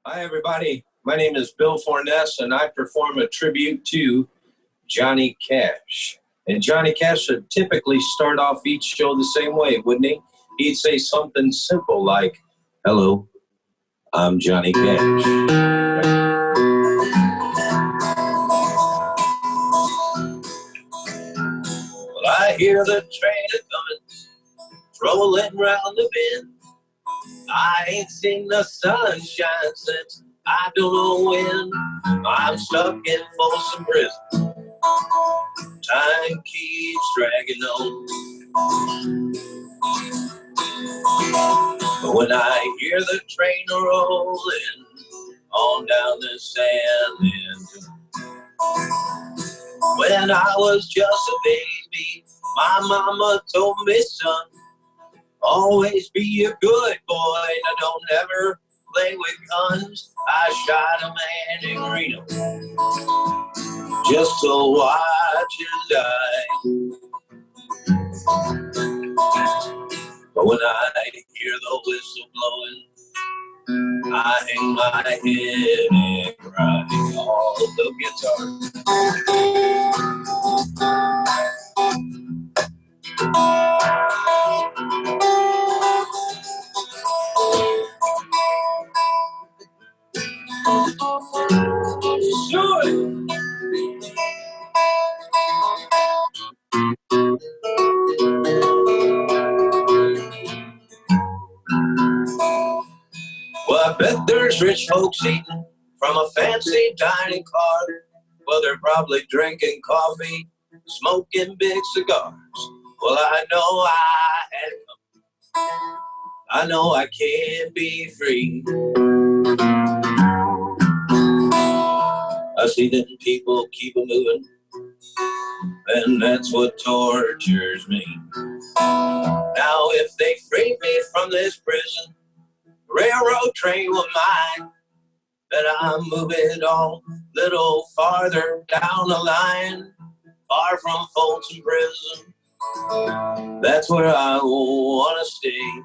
Hi, everybody. My name is Bill Forness, and I perform a tribute to Johnny Cash. And Johnny Cash would typically start off each show the same way, wouldn't he? He'd say something simple like, "Hello, I'm Johnny Cash." Well, I hear the train a-comin', rolling round the bend. I ain't seen the sunshine since I don't know when. I'm stuck in Folsom Prison. Time keeps dragging on. But when I hear the train rolling on down the sand end, when I was just a baby, my mama told me, son, always be a good boy and don't ever play with guns. I shot a man in Reno just to watch him die. But when I hear the whistle blowing, I hang my head and cry. All the guitar. Sure. Well, I bet there's rich folks eating from a fancy dining car. Well, they're probably drinking coffee, smoking big cigars. Well, I know I had it coming. I know I can't be free. I see them people keep a moving, and that's what tortures me. Now, if they free me from this prison, railroad train with mine, then I'm moving on a little farther down the line, far from Folsom Prison. That's where I want to stay,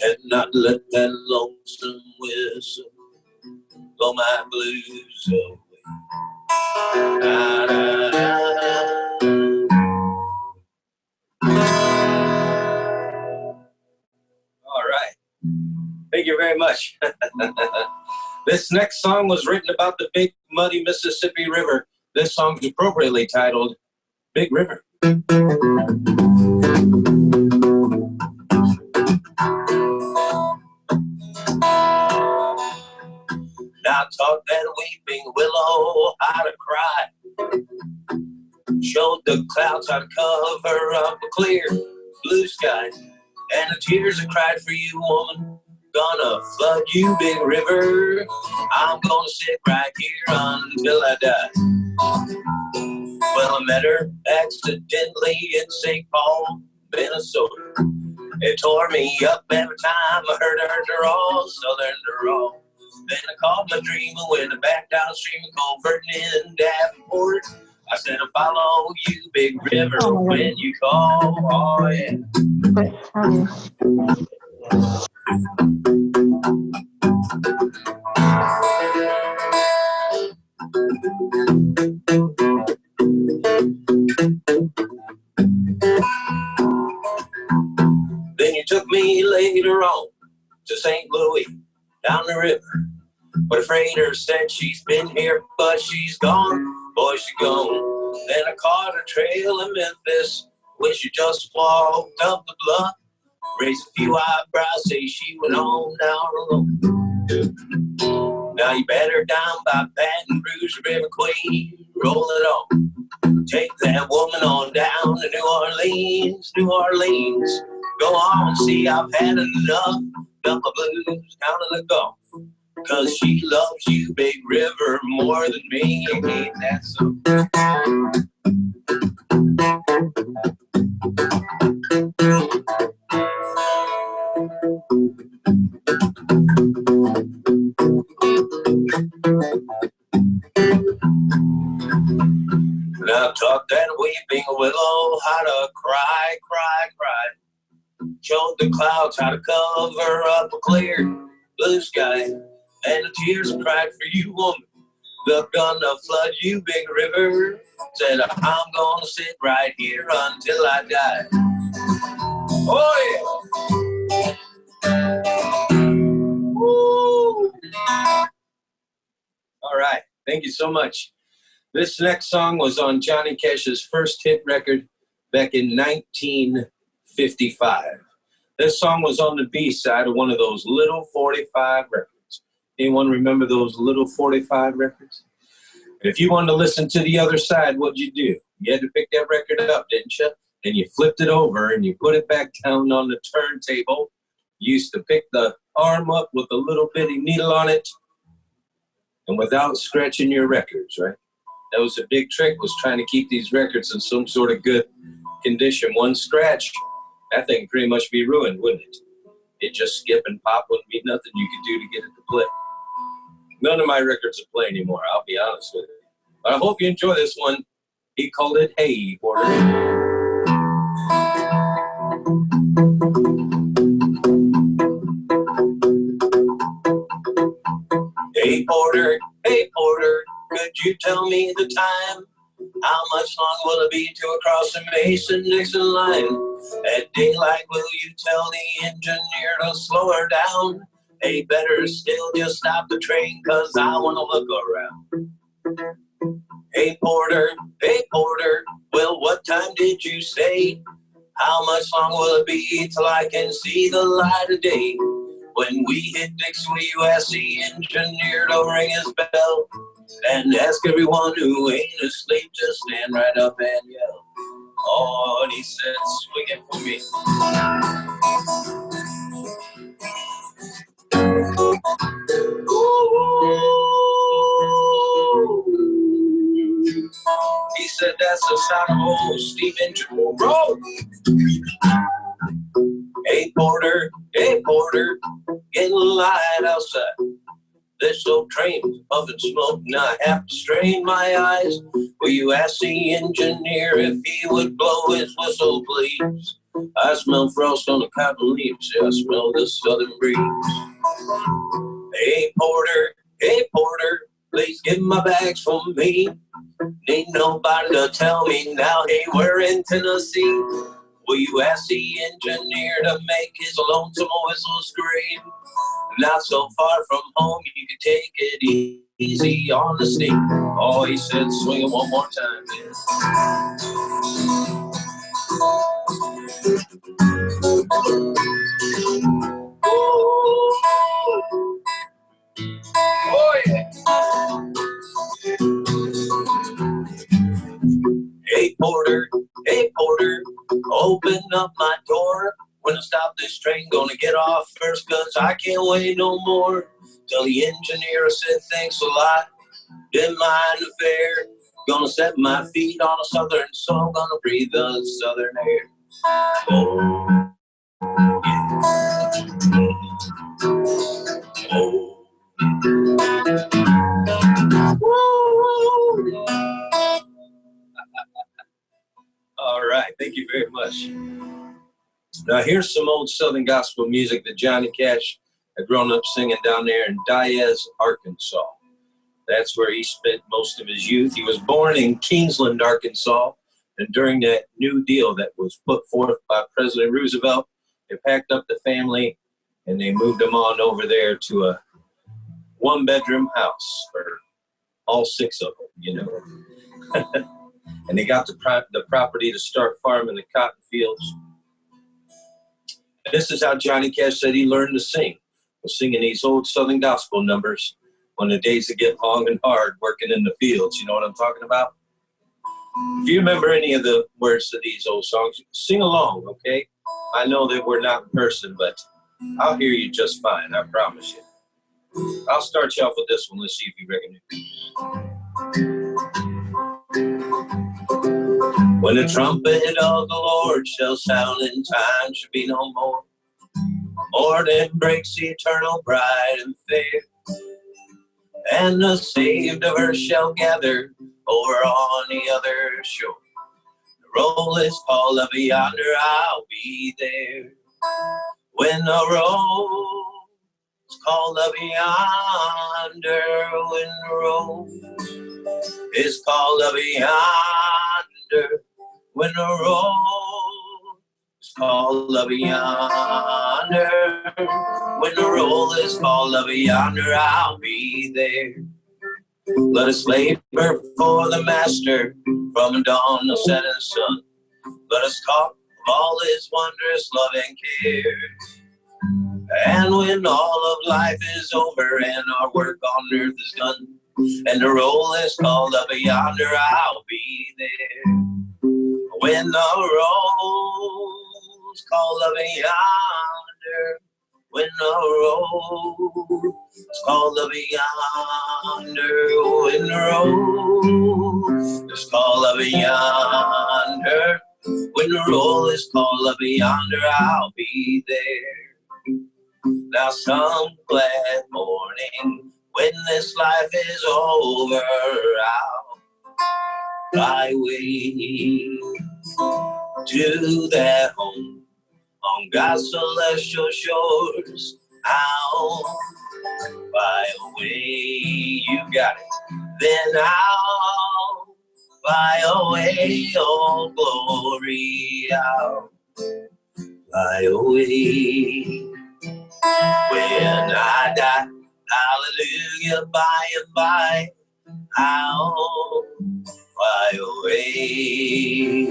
and not let that lonesome whistle blow my blues away. Da, da, da. All right. Thank you very much. This next song was written about the big muddy Mississippi River. This song is appropriately titled Big River. Now taught that weeping willow how to cry, showed the clouds how to cover up a clear blue sky, and the tears that cried for you, woman, gonna flood you, big river. I'm gonna sit right here until I die. Well, I met her accidentally in St. Paul, Minnesota. It tore me up every time I heard her drawl, southern drawl. Then I called my dream and went back downstream and called Ferdinand Davenport. I said, I follow you, big river, when you call. Oh, yeah. Then you took me later on to St. Louis, down the river. But a freighter said she's been here, but she's gone. Boy, she's gone. Then I caught a trail in Memphis, where she just walked up the bluff. Raised a few eyebrows, say she went on down alone. Now you better down by Baton Rouge, River Queen, roll it on. Take that woman on down to New Orleans, New Orleans. Go on, see, I've had enough. Got my blues down in the Gulf. 'Cause she loves you, big river, more than me. Ain't that so? And I've taught that weeping willow how to cry, cry, cry. Showed the clouds how to cover up a clear blue sky. And the tears cried for you, woman. They're gonna flood you, big river. Said, I'm gonna sit right here until I die. Oh, yeah. Woo. All right. Thank you so much. This next song was on Johnny Cash's first hit record back in 1955. This song was on the B side of one of those little 45 records. Anyone remember those little 45 records? If you wanted to listen to the other side, what'd you do? You had to pick that record up, didn't you? And you flipped it over and you put it back down on the turntable. You used to pick the arm up with a little bitty needle on it and without scratching your records, right? That was a big trick, was trying to keep these records in some sort of good condition. One scratch, that thing pretty much be ruined, wouldn't it? It just skip and pop wouldn't be nothing you could do to get it to play. None of my records are play anymore, I'll be honest with you. But I hope you enjoy this one. He called it Hey Porter. Hey Porter, could you tell me the time? How much longer will it be to cross the Mason-Dixon line? At daylight, will you tell the engineer to slow her down? Hey, better still, just stop the train, 'cause I want to look around. Hey Porter, well, what time did you say? How much longer will it be till I can see the light of day? When we hit Dixie, will you ask the engineer to ring his bell? And ask everyone who ain't asleep to stand right up and yell. Oh, and he said, swing it for me. He said, that's the sound of old steam engine will roll. Hey Porter, getting light outside. This old train's puffing smoke and I have to strain my eyes. Will you ask the engineer if he would blow his whistle, please? I smell frost on the cotton leaves, yeah, I smell the southern breeze. Hey Porter, please give my bags for me. Need nobody to tell me now, hey, we're in Tennessee. Will you ask the engineer to make his lonesome whistle scream? Not so far from home, you can take it easy on the steam. Oh, he said, swing it one more time, man. Oh, yeah. Hey Porter, open up my door. When I stop this train, gonna get off first, 'cause I can't wait no more. Tell the engineer I said thanks a lot. Didn't mind the fare. Gonna set my feet on a southern soil, gonna breathe the southern air. Oh, yeah. Oh. Woo. All right, thank you very much. Now here's some old Southern gospel music that Johnny Cash had grown up singing down there in Diaz, Arkansas. That's where he spent most of his youth. He was born in Kingsland, Arkansas, and during that New Deal that was put forth by President Roosevelt, they packed up the family and they moved them on over there to a one-bedroom house for all six of them, you know. And they got the property to start farming the cotton fields. This is how Johnny Cash said he learned to sing. Was singing these old Southern gospel numbers on the days that get long and hard working in the fields. You know what I'm talking about? If you remember any of the words to these old songs, sing along, okay? I know that we're not in person, but I'll hear you just fine, I promise you. I'll start you off with this one. Let's see if you recognize it. When the trumpet of the Lord shall sound and time shall be no more, morning breaks the eternal bright and fair, and the saved of earth shall gather over on the other shore. The roll is called up yonder, I'll be there. when the road's called up yonder, when the road is called up yonder, when the road is called up yonder, when the roll is called up yonder, I'll be there. Let us labor for the Master from dawn to setting sun. Let us talk of all his wondrous love and care. And when all of life is over and our work on earth is done, and the roll is called up yonder, I'll be there. When the roll's called up yonder, when the roll's called up yonder, when the roll is called up yonder, when the roll is called up yonder, I'll be there. Now some glad morning, when this life is over, I'll fly away to that home on God's celestial shores. I'll fly away, you got it. Then I'll fly away, oh glory, I'll fly away. When I die, hallelujah, by and by, I'll fly away.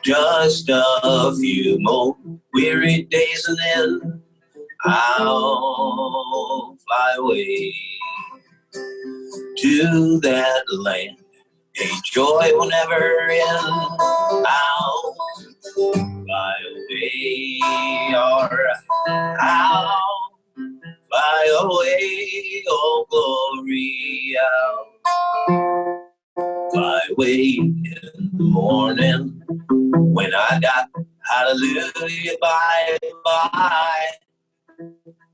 Just a few more weary days and then I'll fly away to that land. A joy will never end. I'll fly away, alright. I'll fly away, oh glory, I'll fly away in the morning when I die, hallelujah, by and by,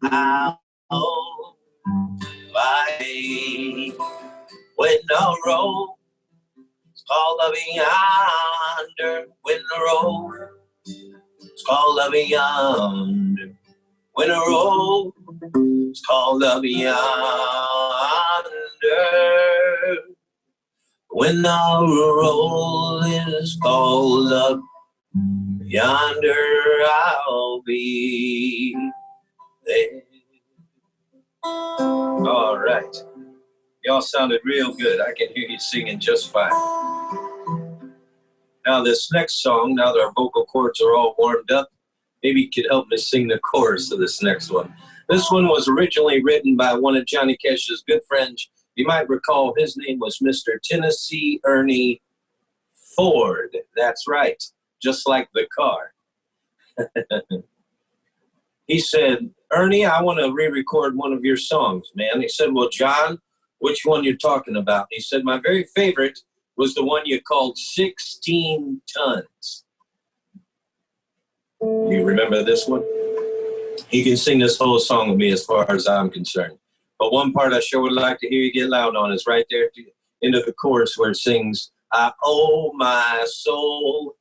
I'll fly away when the road's called up yonder, when the road's called up yonder, when the road's called up yonder, when the roll is called up yonder, I'll be there. All right. Y'all sounded real good. I can hear you singing just fine. Now this next song, now that our vocal cords are all warmed up, maybe you could help me sing the chorus of this next one. This one was originally written by one of Johnny Cash's good friends. You might recall his name was Mr. Tennessee Ernie Ford. That's right, just like the car. He said, Ernie, I want to re-record one of your songs, man. He said, well, John, which one you're talking about? He said, my very favorite was the one you called 16 Tons. You remember this one? He can sing this whole song with me as far as I'm concerned. But one part I sure would like to hear you get loud on is right there at the end of the chorus where it sings, I owe my soul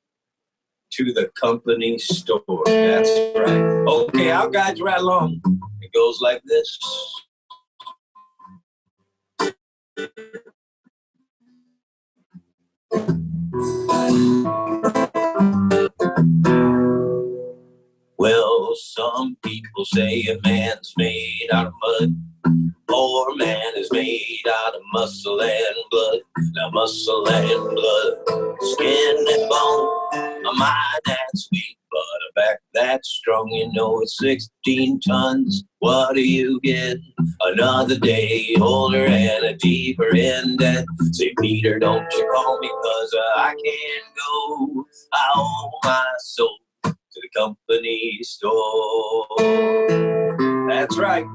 to the company store. That's right. Okay, I'll guide you right along. It goes like this. Well, some people say a man's made out of mud, or a man is made out of muscle and blood. Now muscle and blood, skin and bone, a mind that's weak, but a back that's strong. You know it's 16 tons. What do you get? Another day older and a deeper in debt. Say, Peter, don't you call me, 'cause I can't go. I owe my soul to the company store. That's right.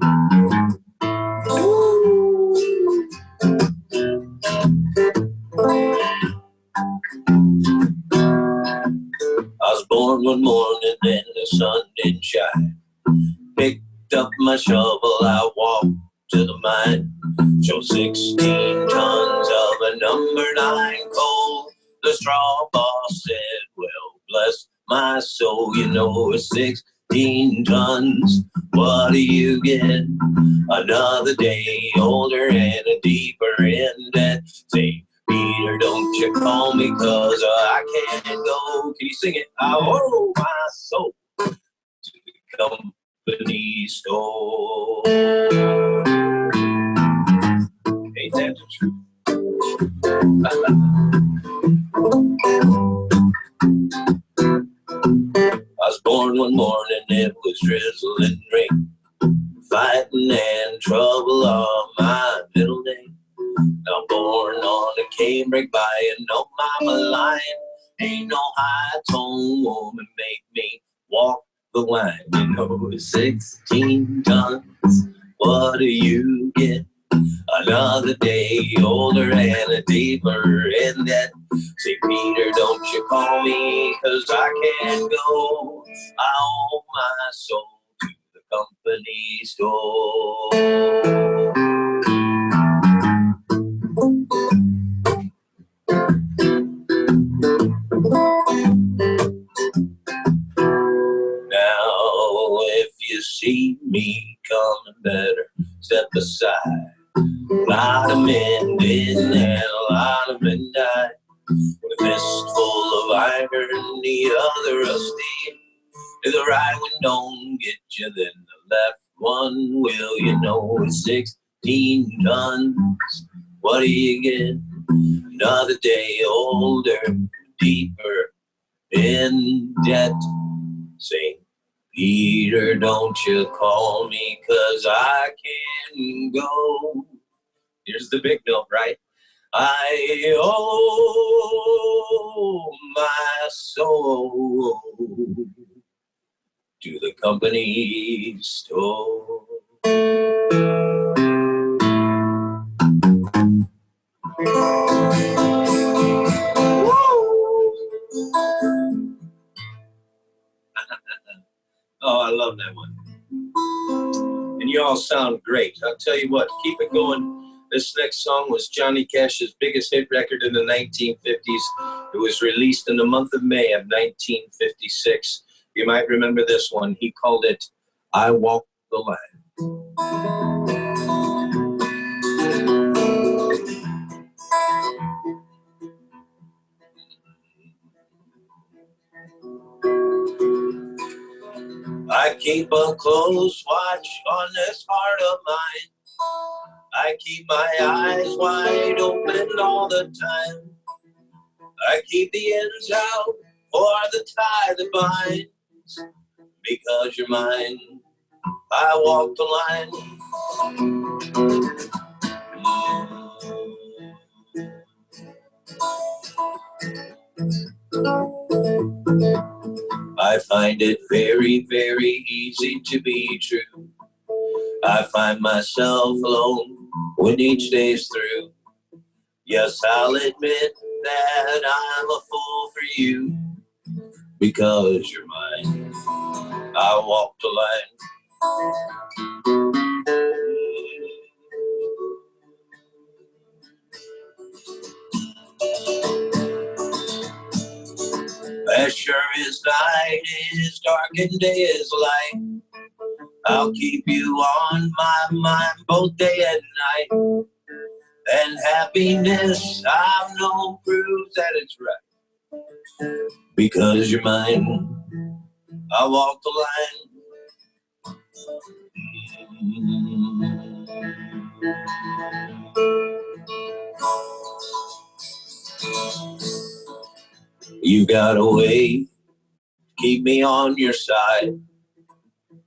I was born one morning and the sun didn't shine. Picked up my shovel, I walked to the mine. Showed 16 tons of a number 9 coal. The straw boss said, well, bless my soul, you know it's 16 16 tons, what do you get? Another day older and a deeper in debt. Say, Peter, don't you call me, 'cause I can't go. Can you sing it? I owe my soul to the company store. Ain't that the truth? I was born one morning, it was drizzling rain, fighting and trouble on my middle name. Now born on a canebrake by an old mama lion. Ain't no high tone woman make me walk the line. You know, 16 tons, what do you get? Another day older and a deeper in debt. Say, Peter, don't you call me, 'cause I can't go. I owe my soul to the company store. Now, if you see me coming, better step aside. A lot of men did and a lot of men died. With a fistful of iron, the other of steel. If the right one don't get you, then the left one will. You know, it's 16 tons. What do you get? Another day older, deeper in debt. Say, Peter, don't you call me, 'cause I can go. Here's the big note, right? I owe my soul to the company store. Oh, I love that one. And you all sound great. I'll tell you what, keep it going. This next song was Johnny Cash's biggest hit record in the 1950s. It was released in the month of May of 1956. You might remember this one. He called it I Walk the Line. I keep a close watch on this heart of mine. I keep my eyes wide open all the time. I keep the ends out for the tie that binds. Because you're mine, I walk the line. I find it very, very easy to be true. I find myself alone when each day's through. Yes, I'll admit that I'm a fool for you. Because you're mine, I walk the line. As sure as night is dark and day is light, I'll keep you on my mind both day and night. And happiness I've known proves that it's right. Because you're mine, I walk the line. You got a way, keep me on your side.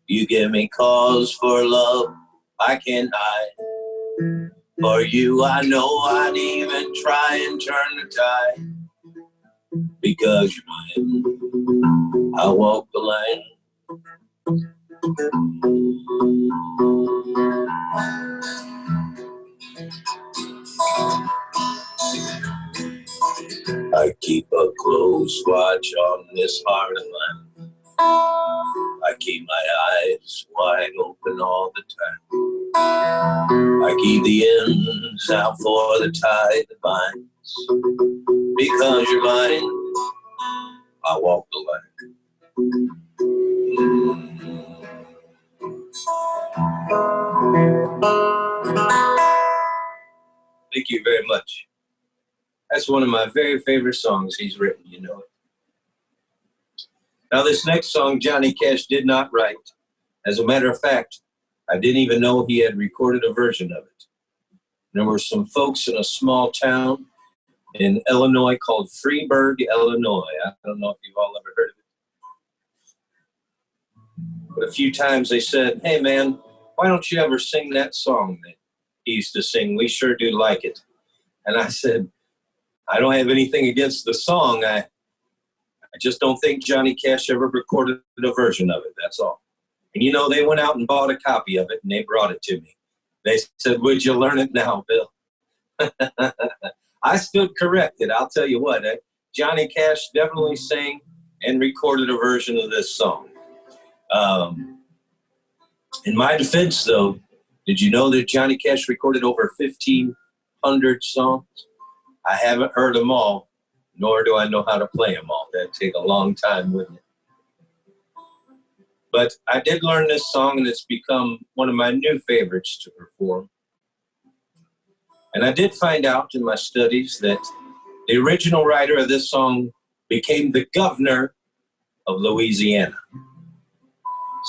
You give me cause for love I can't hide. For you I know I'd even try and turn the tide. Because you're mine, I walk the line. I keep a close watch on this heart of mine. I keep my eyes wide open all the time. I keep the ends out for the tide that binds. Because you're mine, I walk the line. Thank you very much. That's one of my very favorite songs he's written, you know it. Now, this next song, Johnny Cash did not write. As a matter of fact, I didn't even know he had recorded a version of it. There were some folks in a small town in Illinois called Freeburg, Illinois. I don't know if you've all ever heard of it. But a few times they said, hey, man, why don't you ever sing that song that he used to sing? We sure do like it. And I said, I don't have anything against the song. I just don't think Johnny Cash ever recorded a version of it, that's all. And, you know, they went out and bought a copy of it, and they brought it to me. They said, would you learn it now, Bill? I stood corrected, I'll tell you what. Johnny Cash definitely sang and recorded a version of this song. In my defense, though, did you know that Johnny Cash recorded over 1,500 songs? I haven't heard them all, nor do I know how to play them all. That'd take a long time, wouldn't it? But I did learn this song, and it's become one of my new favorites to perform. And I did find out in my studies that the original writer of this song became the governor of Louisiana.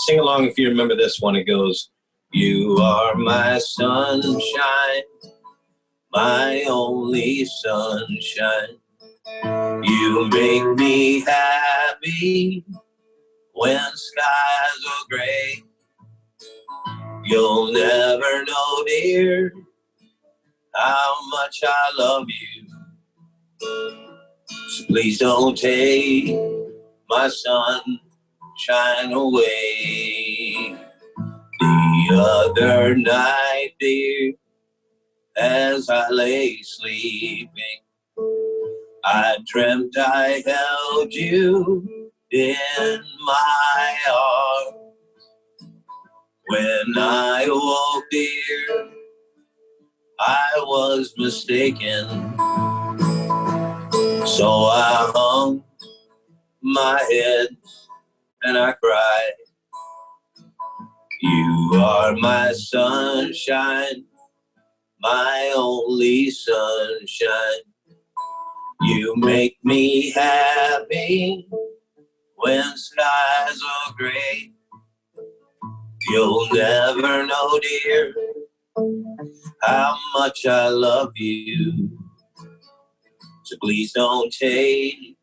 Sing along if you remember this one. It goes, you are my sunshine, my only sunshine. You make me happy when skies are gray. You'll never know, dear, how much I love you. So please don't take my sunshine away. The other night, dear, as I lay sleeping, I dreamt I held you in my arms. When I awoke, dear, I was mistaken. So I hung my head and I cried. You are my sunshine, my only sunshine. You make me happy when skies are gray. You'll never know, dear, how much I love you. So please don't take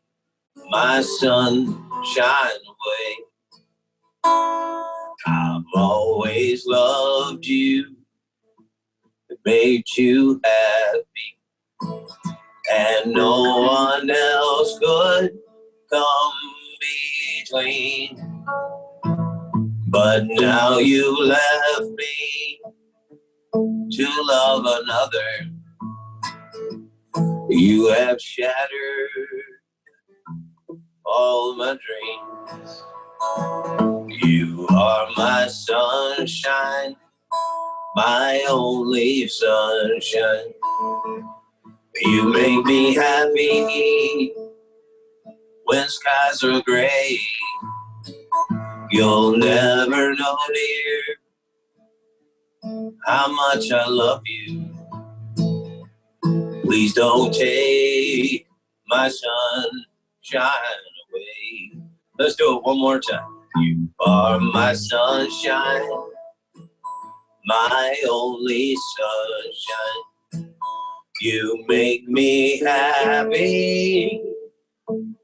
my sunshine away. I've always loved you, made you happy, and no one else could come between. But now you left me to love another. You have shattered all my dreams. You are my sunshine, my only sunshine. You make me happy when skies are gray. You'll never know, dear, how much I love you. Please don't take my sunshine away. Let's do it one more time. You are my sunshine, my only sunshine. You make me happy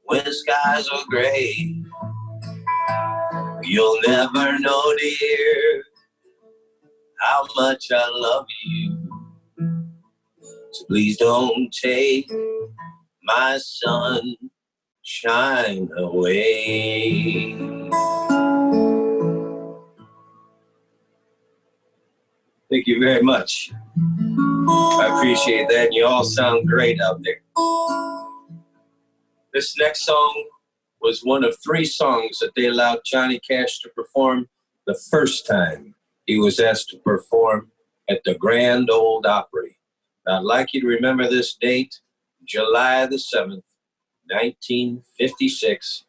when skies are gray. You'll never know, dear, how much I love you. So please don't take my sunshine away. Thank you very much. I appreciate that, and you all sound great out there. This next song was one of 3 songs that they allowed Johnny Cash to perform the first time he was asked to perform at the Grand Ole Opry. Now, I'd like you to remember this date, July the 7th, 1956.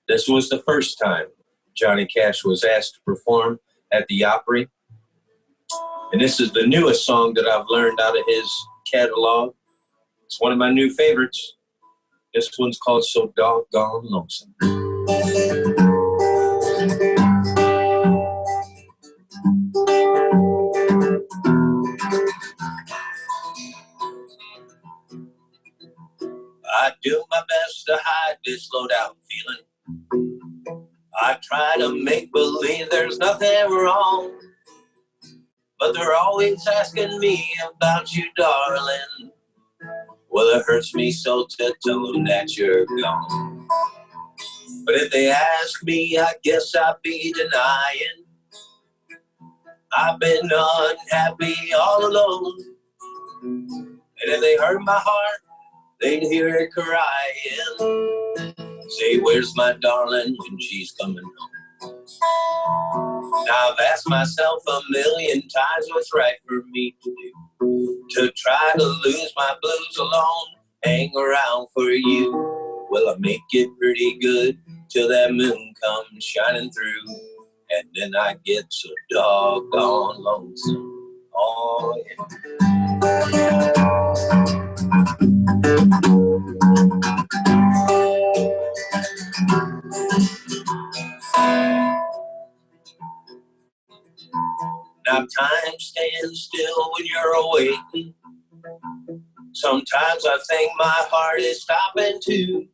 This was the first time Johnny Cash was asked to perform at the Opry. And this is the newest song that I've learned out of his catalog. It's one of my new favorites. This one's called So Doggone Lonesome. I do my best to hide this low-down feeling. I try to make believe there's nothing wrong, but they're always asking me about you, darling. Well, it hurts me so to tell them that you're gone. But if they ask me, I guess I'd be denying. I've been unhappy all alone. And if they hurt my heart, they'd hear it crying. Say, where's my darling when she's coming home? Now I've asked myself a million times what's right for me to do. To try to lose my blues alone, hang around for you. Well, I make it pretty good till that moon comes shining through. And then I get so doggone lonesome. Oh, yeah. Now time stands still when you're awake. Sometimes I think my heart is stopping too.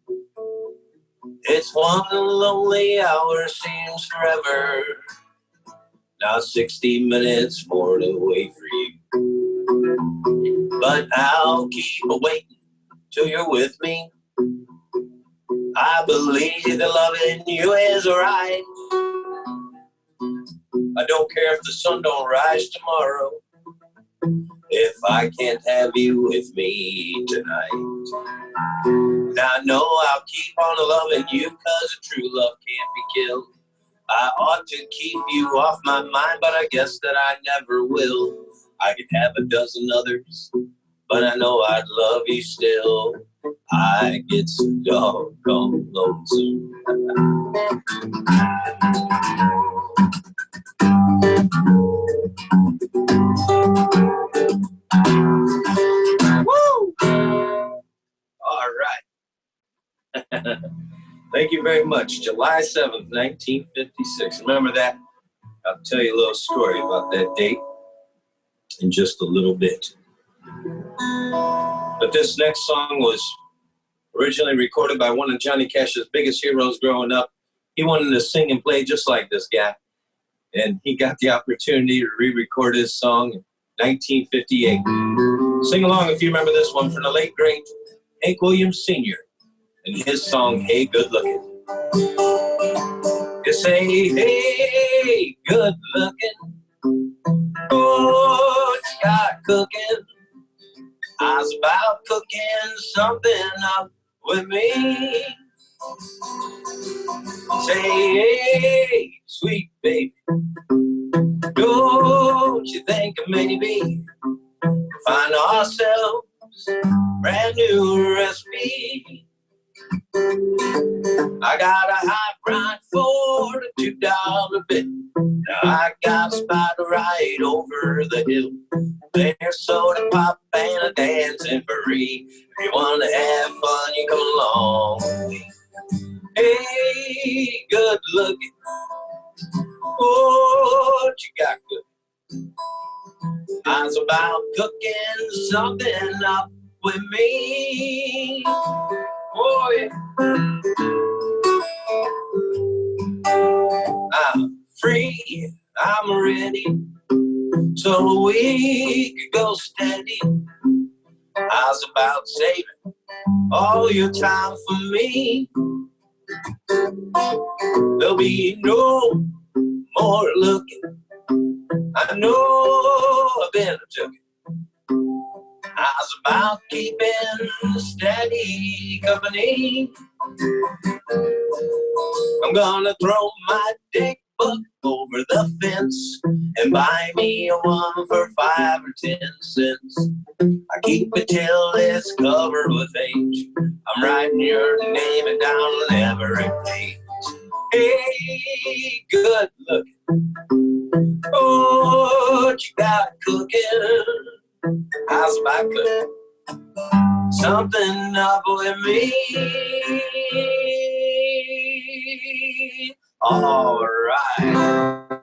It's one lonely hour seems forever. Now 60 minutes more to wait for you. But I'll keep waiting till you're with me. I believe that loving you is right. I don't care if the sun don't rise tomorrow, if I can't have you with me tonight. Now I know I'll keep on loving you, 'cause a true love can't be killed. I ought to keep you off my mind, but I guess that I never will. I could have a dozen others, but I know I'd love you still. I get so doggone lonesome. Woo! All right. Thank you very much. July 7th, 1956. Remember that? I'll tell you a little story about that date in just a little bit. But this next song was originally recorded by one of Johnny Cash's biggest heroes growing up. He wanted to sing and play just like this guy. And he got the opportunity to re-record his song in 1958. Sing along if you remember this one from the late, great Hank Williams Sr. and his song, Hey, Good Looking. You say, hey, good looking, what you got cooking? I was about cooking something up with me. Say, hey, sweet baby, don't you think maybe find ourselves a brand new recipe? I got a hot rod for a $2 bill. Now I got a spot right over the hill. There's soda pop and a dancing free. If you want to have fun, you come along with me. Hey, good looking, what you got cooking? I was about cooking something up with me. Oh, yeah. I'm free, I'm ready, so we could go steady. I was about saving all your time for me. There'll be no more looking. I know I've been took it. I was about keeping steady company. I'm gonna throw my dick book over the fence and buy me a one for 5 or 10 cents. I keep it till it's covered with age. I'm writing your name down on every page. Hey, good looking. Oh, what you got cooking? How's my cooking? Something up with me. All right.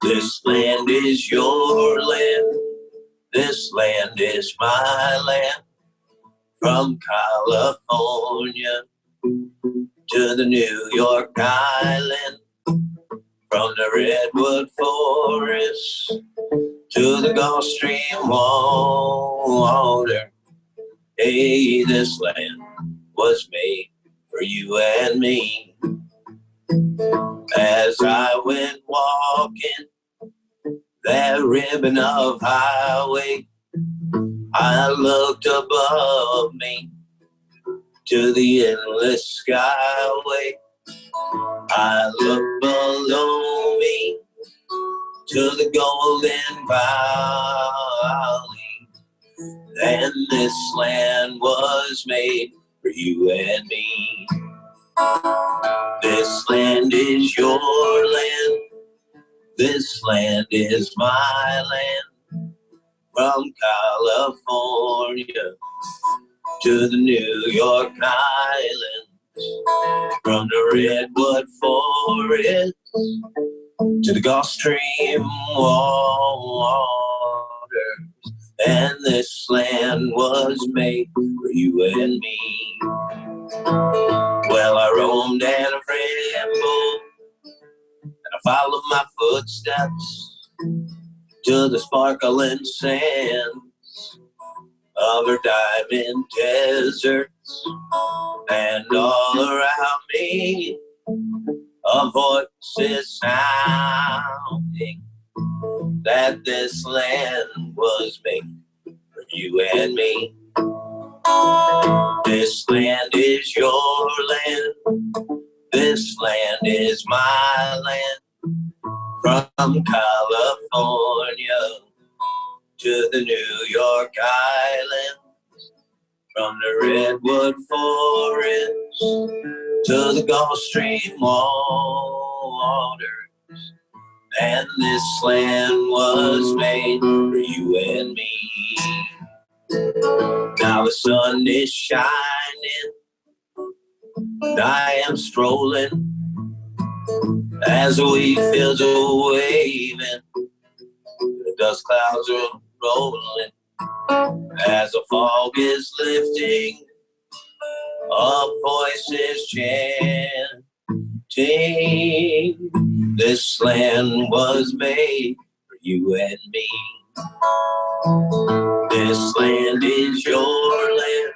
This land is your land. This land is my land. From California to the New York Island. From the Redwood Forest to the Gulf Stream water. Hey, this land was made for you and me. As I went walking that ribbon of highway, I looked above me to the endless skyway. I looked below me to the golden valley, and this land was made for you and me. This land is your land. This land is my land. From California to the New York Island. From the Redwood Forest to the Gulf Stream water. And this land was made for you and me. Well, I roamed and I rambled, and I followed my footsteps to the sparkling sands of her diamond deserts. And all around me a voice is sounding that this land was made for you and me. This land is your land. This land is my land. From California to the New York Island. From the Redwood Forest to the Gulf Stream waters. And this land was made for you and me. Now the sun is shining, and I am strolling as the wheat fields are waving, the dust clouds are rolling, as the fog is lifting, a voice is chanting, this land was made for you and me. This land is your land.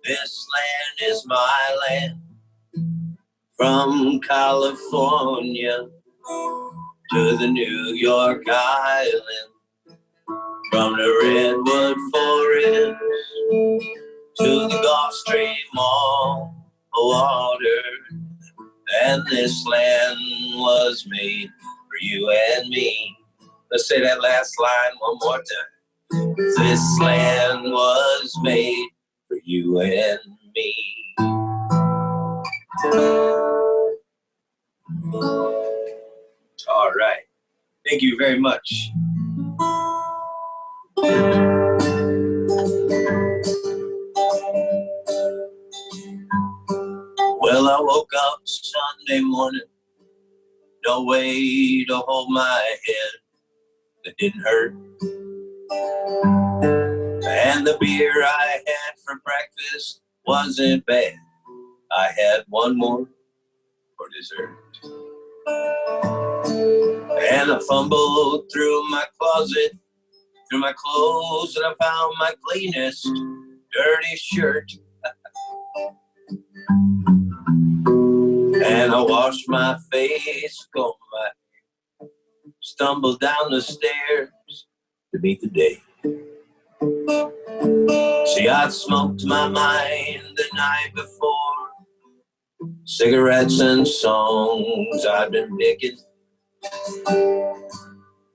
This land is my land. From California to the New York Island. From the Redwood Forest to the Gulf Stream water. And this land was made for you and me. Let's say that last line one more time. This land was made for you and me. All right. Thank you very much. Well, I woke up Sunday morning, no way to hold my head that didn't hurt. And the beer I had for breakfast wasn't bad. I had one more for dessert. And I fumbled through my closet, through my clothes, and I found my cleanest, dirty shirt. And I washed my face, combed my hair, stumbled down the stairs to meet the day. See, I'd smoked my mind the night before, cigarettes and songs I'd been picking.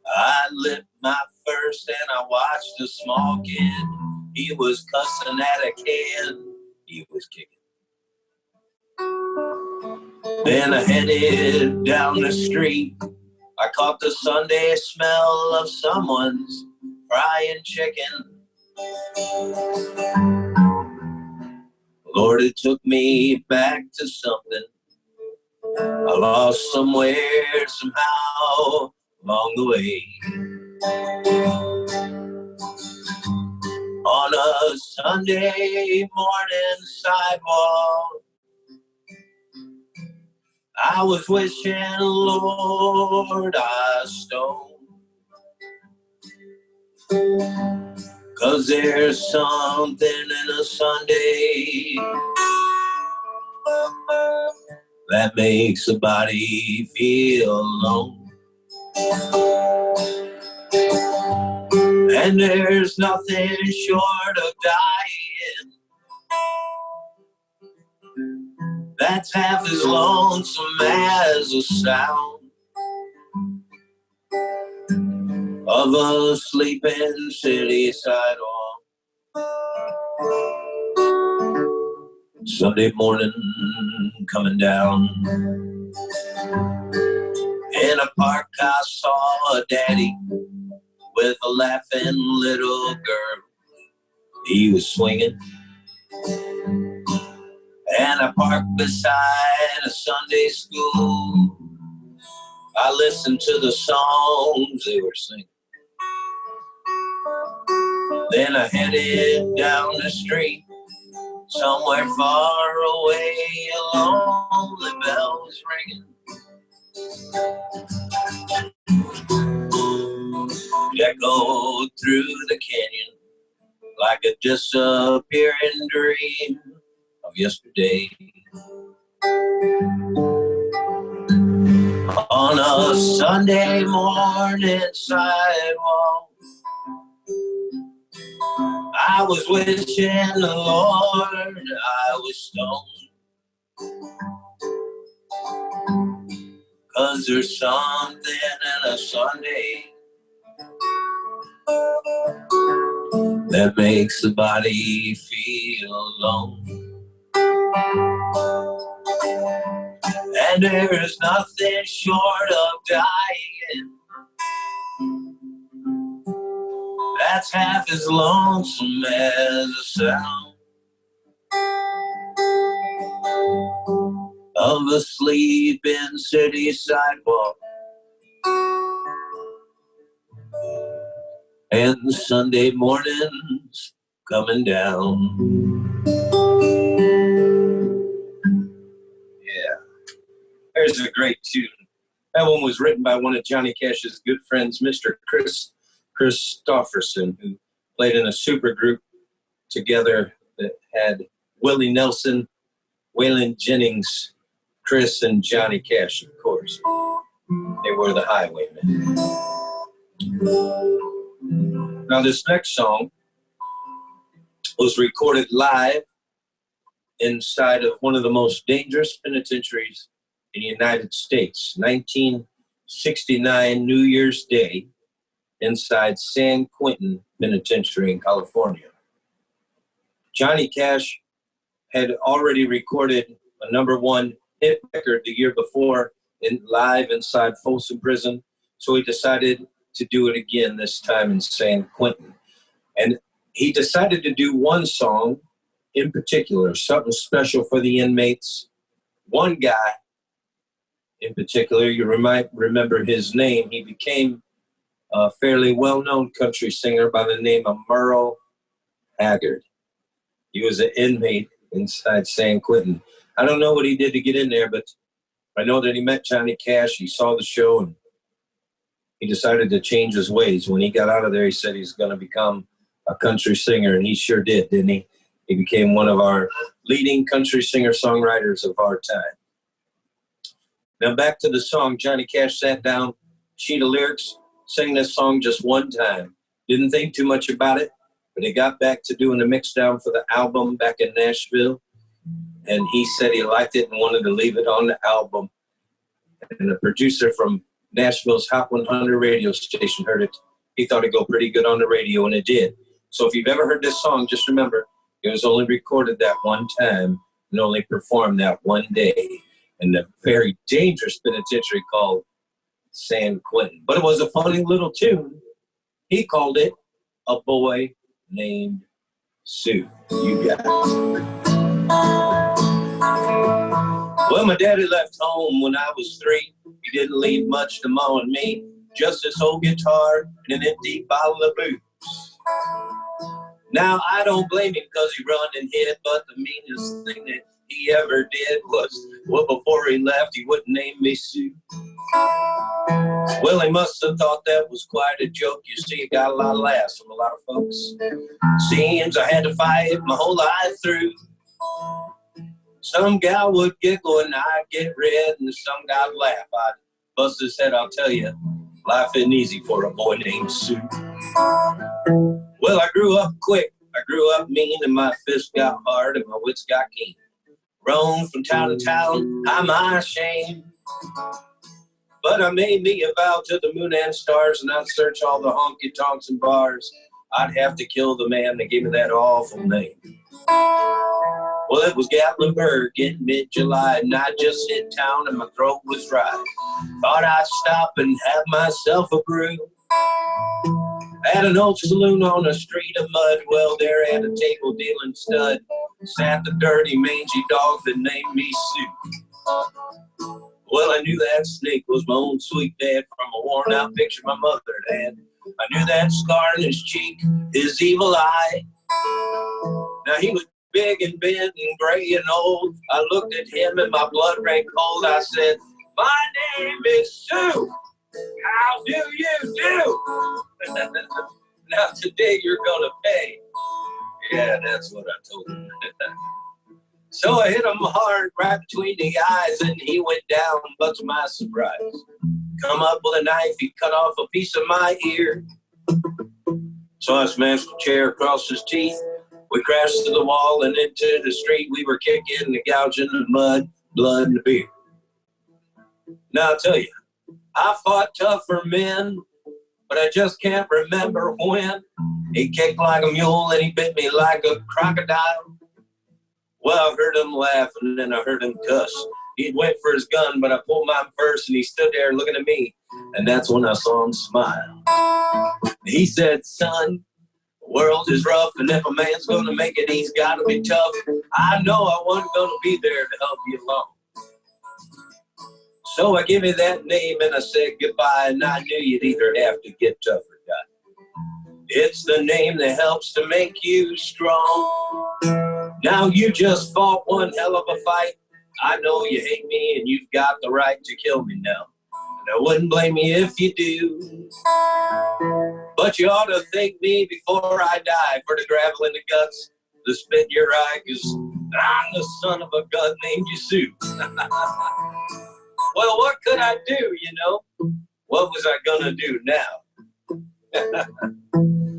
I lit my first and I watched a small kid. He was cussing at a can he was kicking. Then I headed down the street. I caught the Sunday smell of someone's frying chicken. Lord, it took me back to something I lost somewhere, somehow, along the way. On a Sunday morning sidewalk, I was wishing, Lord, I stoned. 'Cause there's something in a Sunday that makes a body feel alone. And there's nothing short of dying that's half as lonesome as the sound of a sleeping city sidewalk. Sunday morning coming down. In a park I saw a daddy with a laughing little girl. He was swinging. And I parked beside a Sunday school. I listened to the songs they were singing. Then I headed down the street. Somewhere far away, a lonely bell was ringing. It echoed through the canyon like a disappearing dream of yesterday. On a Sunday morning sidewalk, I was wishing the Lord I was stoned. 'Cause there's something in a Sunday that makes the body feel alone. And there's nothing short of dying that's half as lonesome as the sound of a sleeping city sidewalk. And the Sunday mornings coming down. Yeah, there's a great tune. That one was written by one of Johnny Cash's good friends, Mr. Chris Christopherson, who played in a super group together that had Willie Nelson, Waylon Jennings, Chris, and Johnny Cash, of course. They were the Highwaymen. Now, this next song was recorded live inside of one of the most dangerous penitentiaries in the United States, 1969 New Year's Day, inside San Quentin Penitentiary in California. Johnny Cash had already recorded a #1 hit record the year before live inside Folsom Prison, so he decided to do it again, this time in San Quentin. And he decided to do one song in particular, something special for the inmates. One guy in particular, you might remember his name. He became a fairly well-known country singer by the name of Merle Haggard. He was an inmate inside San Quentin. I don't know what he did to get in there, but I know that he met Johnny Cash. He saw the show, and he decided to change his ways. When he got out of there, he said he's going to become a country singer, and he sure did, didn't he? He became one of our leading country singer-songwriters of our time. Now back to the song. Johnny Cash sat down, sheet of lyrics, sang this song just one time. Didn't think too much about it, but he got back to doing the mix down for the album back in Nashville, and he said he liked it and wanted to leave it on the album. And the producer from Nashville's Hot 100 radio station heard it he thought it'd go pretty good on the radio, and it did. So if you've ever heard this song, just remember, it was only recorded that one time and only performed that one day in a very dangerous penitentiary called San Quentin. But it was a funny little tune. He called it A Boy Named Sue. You got it. Well, my daddy left home when I was 3. He didn't leave much to Mom and me, just this old guitar and an empty bottle of booze. Now, I don't blame him because he run and hid, but the meanest thing that he ever did was, well, before he left, he wouldn't name me Sue. Well, he must have thought that was quite a joke. You see, it got a lot of laughs from a lot of folks. Seems I had to fight my whole life through. Some gal would giggle and I'd get red, and some guy'd laugh. I'd bust his head, I'll tell you, life isn't easy for a boy named Sue. Well, I grew up quick, I grew up mean, and my fists got hard and my wits got keen. Roamed from town to town, I'm ashamed. But I made me a vow to the moon and stars, and I'd search all the honky-tonks and bars. I'd have to kill the man that gave me that awful name. Well, it was Gatlinburg in mid-July, and I just hit town and my throat was dry. Thought I'd stop and have myself a brew. At an old saloon on a street of mud, well, there at a table dealing stud sat the dirty, mangy dog that named me Sue. Well, I knew that snake was my own sweet dad from a worn-out picture my mother had. I knew that scar in his cheek, his evil eye. Now, he was big and bent and gray and old. I looked at him and my blood ran cold. I said, "My name is Sue. How do you do?" Now today you're gonna pay. Yeah, that's what I told him. So I hit him hard right between the eyes and he went down, but to my surprise, come up with a knife, he cut off a piece of my ear. So I smashed the chair across his teeth. We crashed to the wall and into the street. We were kicking and gouging the mud, blood, and the beer. Now I'll tell you, I fought tougher men, but I just can't remember when. He kicked like a mule and he bit me like a crocodile. Well, I heard him laugh and then I heard him cuss. He went for his gun, but I pulled mine first and he stood there looking at me. And that's when I saw him smile. He said, "Son, the world is rough, and if a man's gonna make it, he's gotta be tough. I know I wasn't gonna be there to help you along. So I give you that name and I said goodbye, and I knew you'd either have to get tough or die. It's the name that helps to make you strong. Now you just fought one hell of a fight. I know you hate me and you've got the right to kill me now. And I wouldn't blame you if you do. But you ought to thank me before I die for the gravel in the guts, the spit in your eye, 'cause I'm the son of a gun named you Sue." Well, what could I do, you know? What was I gonna do now?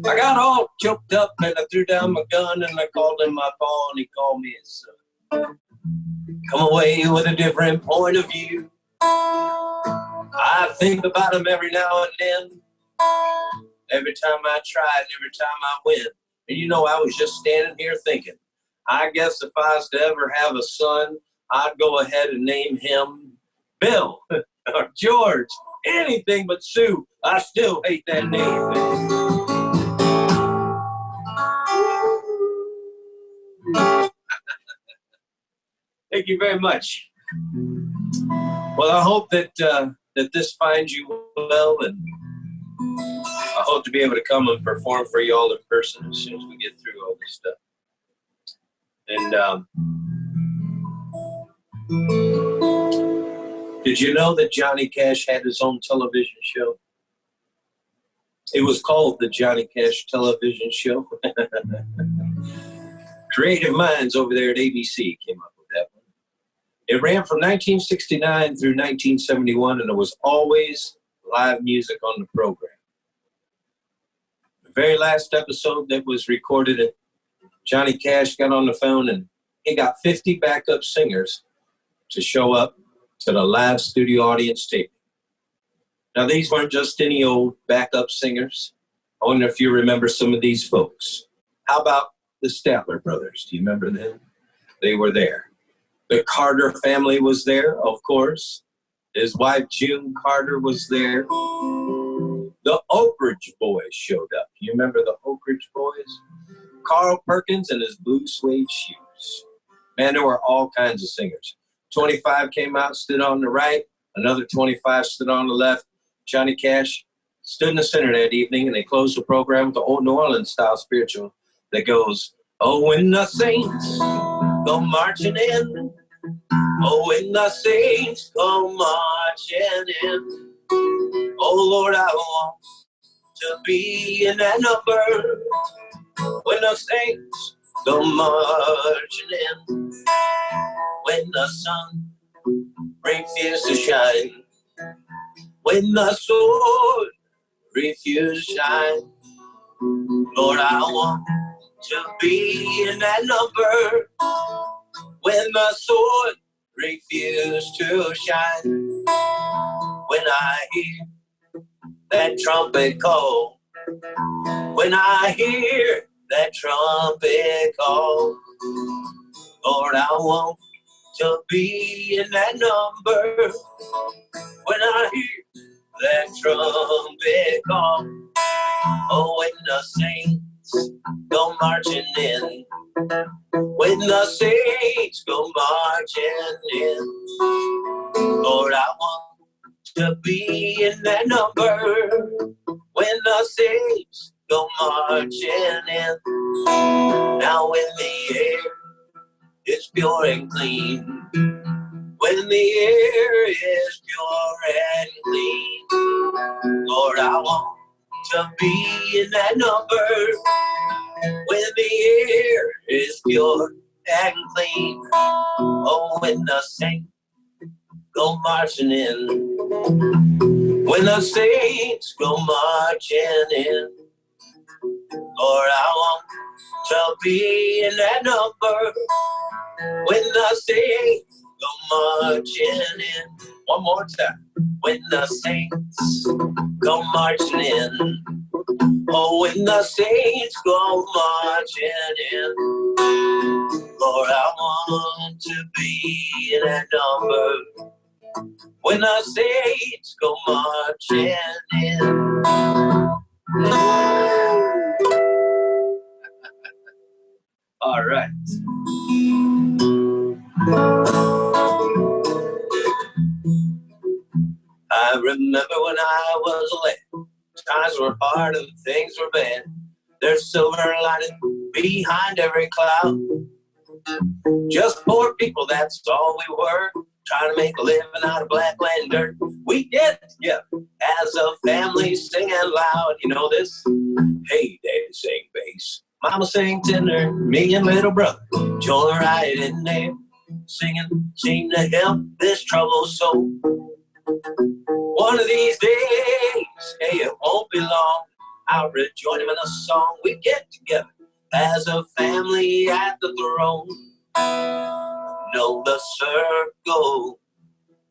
I got all choked up and I threw down my gun and I called him my paw and he called me his son. Come away with a different point of view. I think about him every now and then. Every time I try and every time I win. And you know, I was just standing here thinking, I guess if I was to ever have a son, I'd go ahead and name him Bill or George, anything but Sue. I still hate that name. Thank you very much. Well, I hope that that this finds you well, and I hope to be able to come and perform for you all in person as soon as we get through all this stuff. And did you know that Johnny Cash had his own television show? It was called the Johnny Cash Television Show. Creative minds over there at ABC came up with that one. It ran from 1969 through 1971, and there was always live music on the program. The very last episode that was recorded, Johnny Cash got on the phone and he got 50 backup singers to show up to the live studio audience taping. Now, these weren't just any old backup singers. wonder if you remember some of these folks. How about the Statler Brothers? Do you remember them? They were there. The Carter family was there, of course. His wife, June Carter, was there. The Oak Ridge Boys showed up. You remember the Oak Ridge Boys? Carl Perkins and his blue suede shoes. Man, there were all kinds of singers. 25 came out, stood on the right. Another 25 stood on the left. Johnny Cash stood in the center that evening, and they closed the program with the old New Orleans style spiritual that goes, oh, when the saints go marching in, oh, when the saints go marching in, oh, Lord, I want to be in that number. When the saints go marching in, when the sun refuses to shine, when the sword refuses to shine, Lord, I want to be in that number. When the sword refuses to shine, when I hear that trumpet call, when I hear that trumpet call, Lord, I want to be in that number. When I hear that trumpet call, oh, when the saints go marching in, when the saints go marching in, Lord, I want to be in that number. When the saints go marching in, now when the air is pure and clean, when the air is pure and clean, Lord, I want to be in that number. When the air is pure and clean, oh, when the saints go marching in, when the saints go marching in, Lord, I want to be in that number. When the saints go marching in, one more time. When the saints go marching in, oh, when the saints go marching in, Lord, I want to be in that number. When the saints go marching in. All right. I remember when I was a lad, times were hard and things were bad. There's silver lining behind every cloud. Just poor people, that's all we were, trying to make a living out of black land dirt. We did, yeah, as a family singing loud. You know this? Hey, Daddy sang bass, Mama sang tenor, me and little brother joined right in there, singing seemed to help this troubled soul. One of these days, hey, it won't be long, I'll rejoin him in a song. We get together as a family at the throne. Know the circle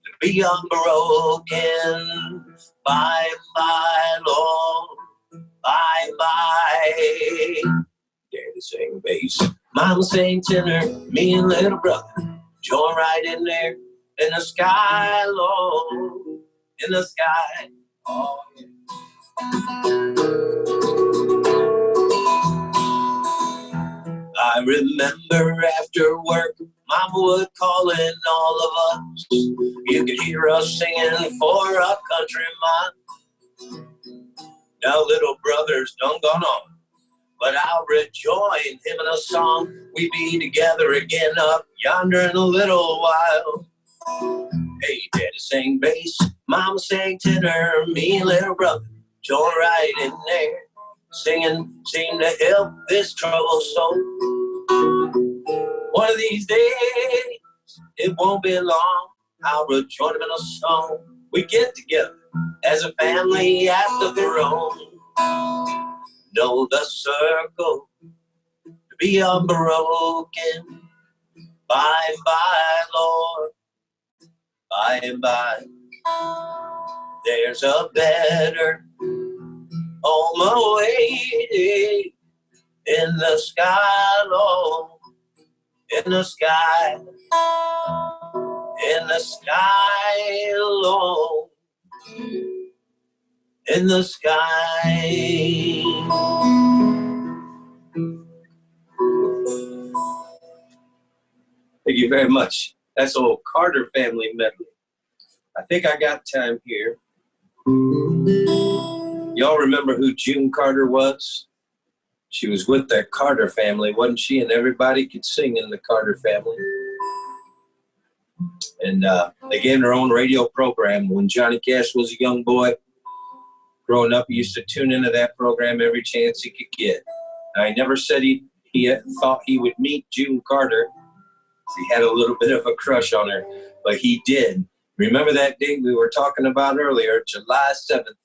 to be unbroken. Bye bye, Lord. Bye bye. Daddy sang bass, Mama sang tenor, me and little brother join right in there. In the sky, Lord, in the sky. Oh, yeah. I remember after work, Mama would call in all of us. You could hear us singing for a country mile. Now little brother's done gone on, but I'll rejoin him in a song. We be together again up yonder in a little while. Hey, Daddy sang bass, Mama sang tenor, me and little brother join right in there. Singing seemed to help this troubled soul. One of these days, it won't be long, I'll rejoin him in a song. We get together as a family at the throne. Know the circle to be unbroken. Bye bye, Lord. By and by, there's a better on my way. In the sky, Lord, in the sky, in the sky, Lord, in the sky. Thank you very much. That's old Carter family medley. I think I got time here. Y'all remember who June Carter was? She was with that Carter family, wasn't she? And everybody could sing in the Carter family. And they gave her own radio program. When Johnny Cash was a young boy, growing up, he used to tune into that program every chance he could get. I never said he thought he would meet June Carter. He had a little bit of a crush on her, but he did. Remember that date we were talking about earlier, July 7th,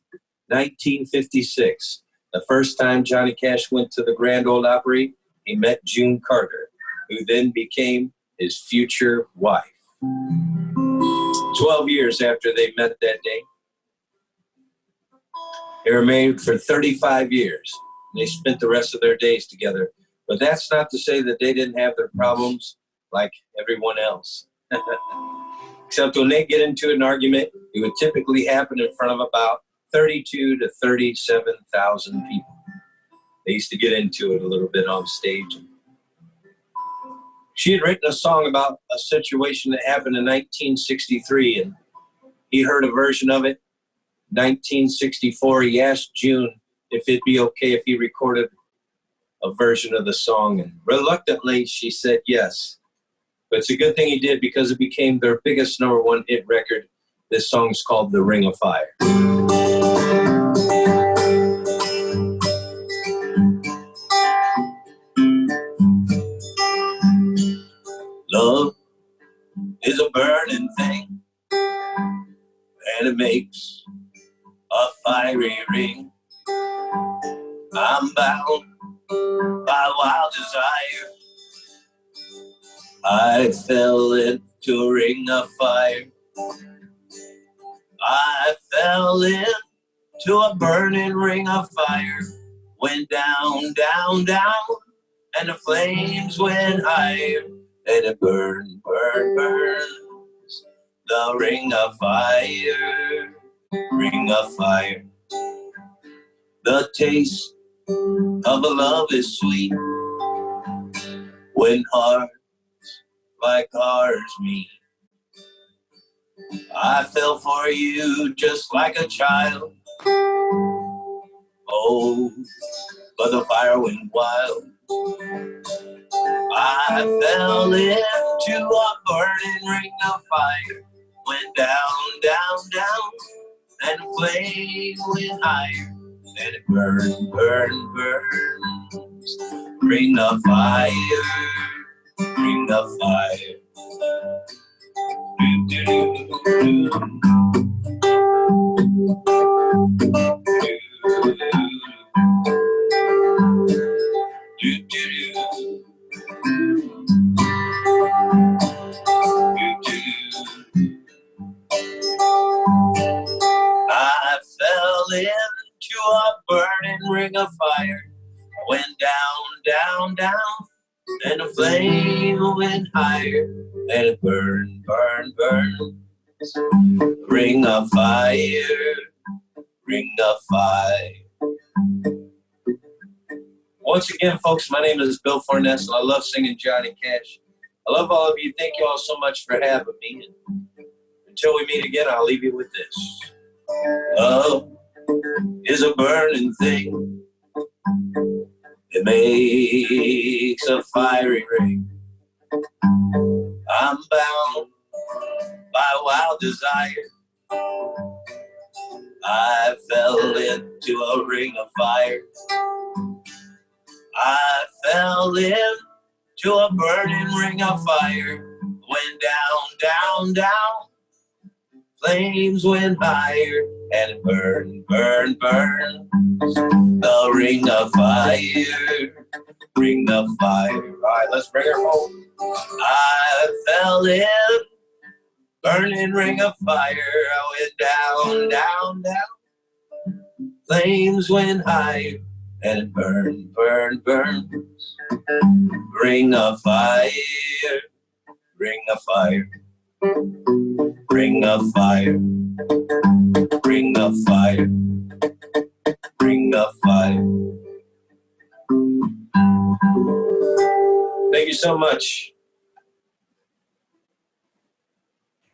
1956. The first time Johnny Cash went to the Grand Ole Opry, he met June Carter, who then became his future wife. 12 years after they met that day. They were married for 35 years. And they spent the rest of their days together. But that's not to say that they didn't have their problems like everyone else. Except when they get into an argument, it would typically happen in front of about 32 to 37,000 people. They used to get into it a little bit on stage. She had written a song about a situation that happened in 1963, and he heard a version of it. 1964, he asked June if it'd be okay if he recorded a version of the song, and reluctantly she said yes. But it's a good thing he did because it became their biggest #1 hit record. This song's called The Ring of Fire. Love is a burning thing, and it makes a fiery ring. I'm bound by wild desire. I fell into a ring of fire. I fell into a burning ring of fire. Went down, down, down, and the flames went higher. And it burned, burned, burns. The ring of fire, ring of fire. The taste of a love is sweet when hearts like ours meet. I fell for you just like a child. Oh, but the fire went wild. I fell into a burning ring of fire. Went down, down, down, and the flame went higher. And it burned, burned, burns. Ring of fire, ring of fire. Do, do, do, do. I fell into a burning ring of fire. Went down, down, down, and the flame went higher. And it burned, burned, burned. Ring of fire, ring of fire. Once again, folks, my name is Bill Forness, and I love singing Johnny Cash. I love all of you. Thank you all so much for having me. And until we meet again, I'll leave you with this. Love is a burning thing. It makes a fiery ring. I'm bound by wild desire. I fell into a ring of fire. I fell into a burning ring of fire. Went down, down, down. Flames went higher, and it burned, burned, burned. The ring of fire, ring of fire. All right, let's bring her home. I fell in burning ring of fire. I went down, down, down. Flames went higher and it burned, burned, burned. Ring of fire, ring of fire, ring of fire, ring of fire, ring of fire. Thank you so much.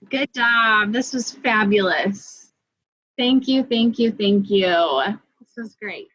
Good job. This was fabulous. Thank you, thank you, thank you. This was great.